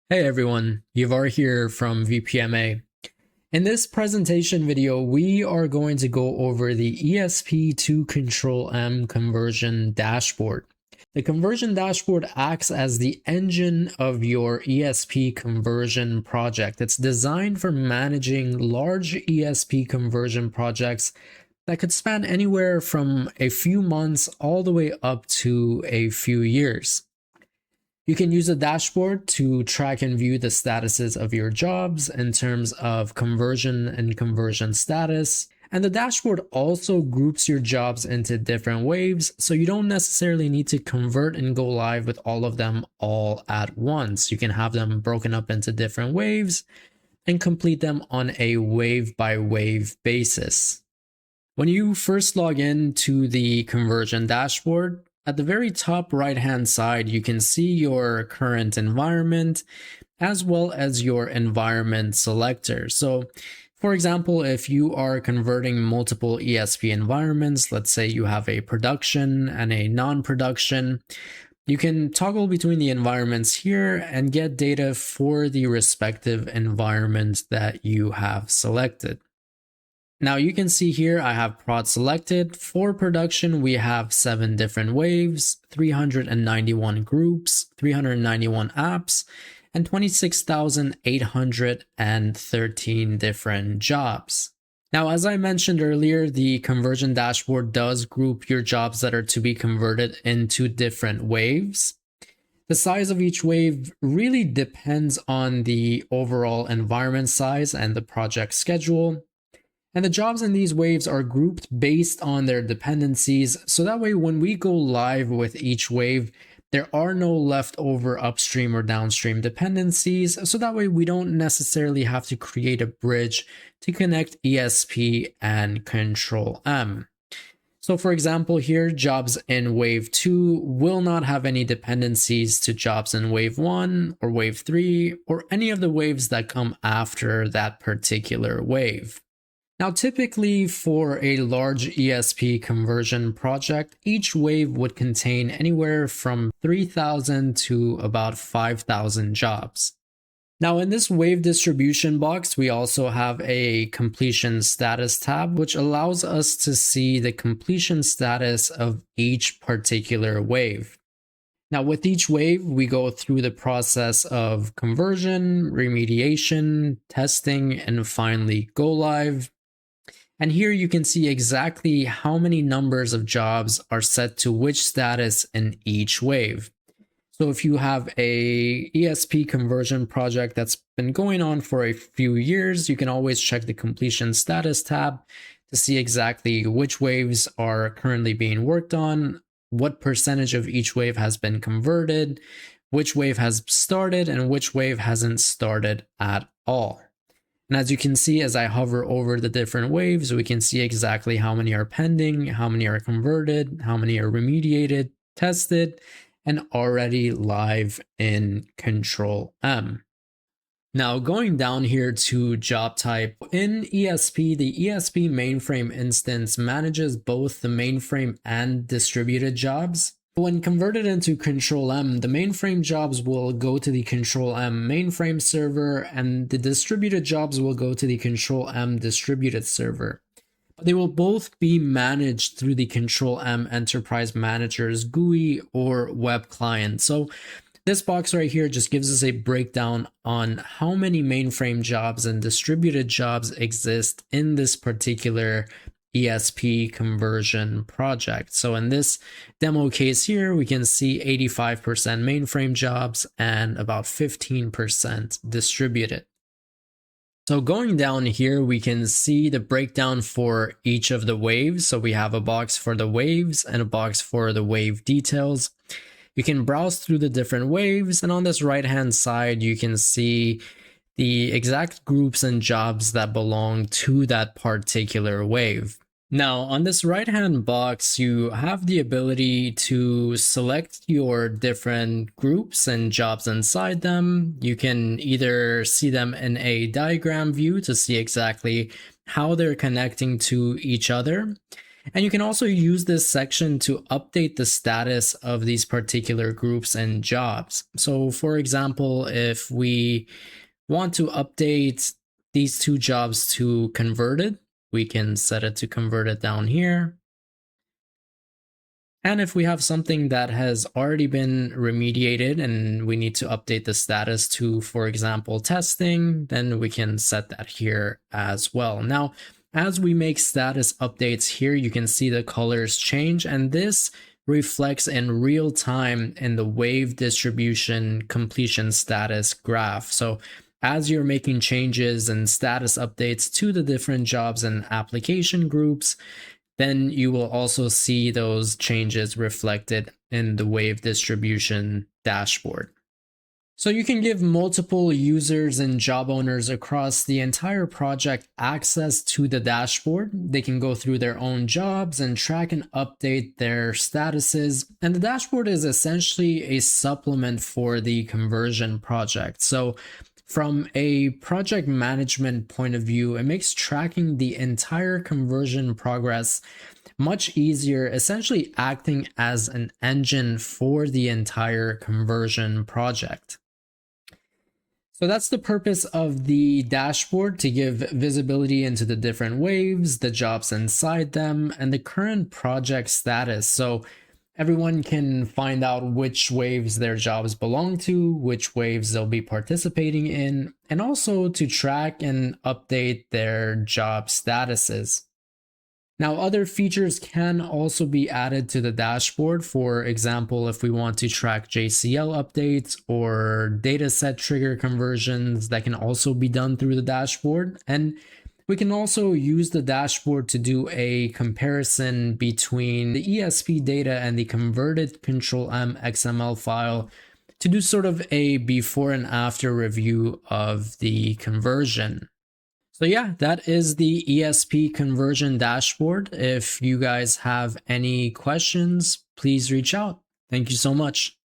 Hey everyone, Yavar here from VPMA. In this presentation video, we are going to go over the ESP to Control-M conversion dashboard. The conversion dashboard acts as the engine of your ESP conversion project. It's designed for managing large ESP conversion projects that could span anywhere from a few months all the way up to a few years. You can use a dashboard to track and view the statuses of your jobs in terms of conversion and conversion status. And the dashboard also groups your jobs into different waves, so you don't necessarily need to convert and go live with all of them all at once. You can have them broken up into different waves and complete them on a wave by wave basis. When you first log in to the conversion dashboard, at the very top right-hand side, you can see your current environment as well as your environment selector. So, for example, if you are converting multiple ESP environments, let's say you have a production and a non-production, you can toggle between the environments here and get data for the respective environment that you have selected. Now you can see here I have prod selected. For production, we have 7 different waves, 391 groups, 391 apps, and 26,813 different jobs. Now, as I mentioned earlier, the conversion dashboard does group your jobs that are to be converted into different waves. The size of each wave really depends on the overall environment size and the project schedule. And the jobs in these waves are grouped based on their dependencies, so that way when we go live with each wave, there are no leftover upstream or downstream dependencies, so that way we don't necessarily have to create a bridge to connect ESP and Control-M. So for example here, jobs in wave 2 will not have any dependencies to jobs in wave 1 or wave 3 or any of the waves that come after that particular wave. Now, typically for a large ESP conversion project, each wave would contain anywhere from 3,000 to about 5,000 jobs. Now, in this wave distribution box, we also have a completion status tab, which allows us to see the completion status of each particular wave. Now, with each wave, we go through the process of conversion, remediation, testing, and finally go live. And here you can see exactly how many numbers of jobs are set to which status in each wave. So if you have a ESP conversion project that's been going on for a few years, you can always check the completion status tab to see exactly which waves are currently being worked on, what percentage of each wave has been converted, which wave has started, and which wave hasn't started at all. And as you can see, as I hover over the different waves, we can see exactly how many are pending, how many are converted, how many are remediated, tested, and already live in Control-M. Now going down here to job type, in ESP, the ESP mainframe instance manages both the mainframe and distributed jobs. When converted into Control-M, the mainframe jobs will go to the Control-M mainframe server, and the distributed jobs will go to the Control-M distributed server. They will both be managed through the Control-M Enterprise Manager's GUI or web client. So this box right here just gives us a breakdown on how many mainframe jobs and distributed jobs exist in this particular ESP conversion project. So in this demo case here, we can see 85% mainframe jobs and about 15% distributed. So going down here, we can see the breakdown for each of the waves. So we have a box for the waves and a box for the wave details. You can browse through the different waves, and on this right-hand side, you can see the exact groups and jobs that belong to that particular wave. Now, on this right-hand box, you have the ability to select your different groups and jobs inside them. You can either see them in a diagram view to see exactly how they're connecting to each other. And you can also use this section to update the status of these particular groups and jobs. So for example, if we want to update these two jobs to converted, we can set it to converted down here. And if we have something that has already been remediated and we need to update the status to, for example, testing, then we can set that here as well. Now, as we make status updates here, you can see the colors change, and this reflects in real time in the wave distribution completion status graph. So as you're making changes and status updates to the different jobs and application groups, then you will also see those changes reflected in the wave distribution dashboard. So you can give multiple users and job owners across the entire project access to the dashboard. They can go through their own jobs and track and update their statuses. And the dashboard is essentially a supplement for the conversion project. So from a project management point of view, it makes tracking the entire conversion progress much easier, essentially acting as an engine for the entire conversion project. So that's the purpose of the dashboard, to give visibility into the different waves, the jobs inside them, and the current project status. So everyone can find out which waves their jobs belong to, which waves they'll be participating in, and also to track and update their job statuses. Now, other features can also be added to the dashboard. For example, if we want to track JCL updates or dataset trigger conversions, that can also be done through the dashboard. And we can also use the dashboard to do a comparison between the ESP data and the converted Control-M XML file to do sort of a before and after review of the conversion. So yeah, that is the ESP conversion dashboard. If you guys have any questions, please reach out. Thank you so much.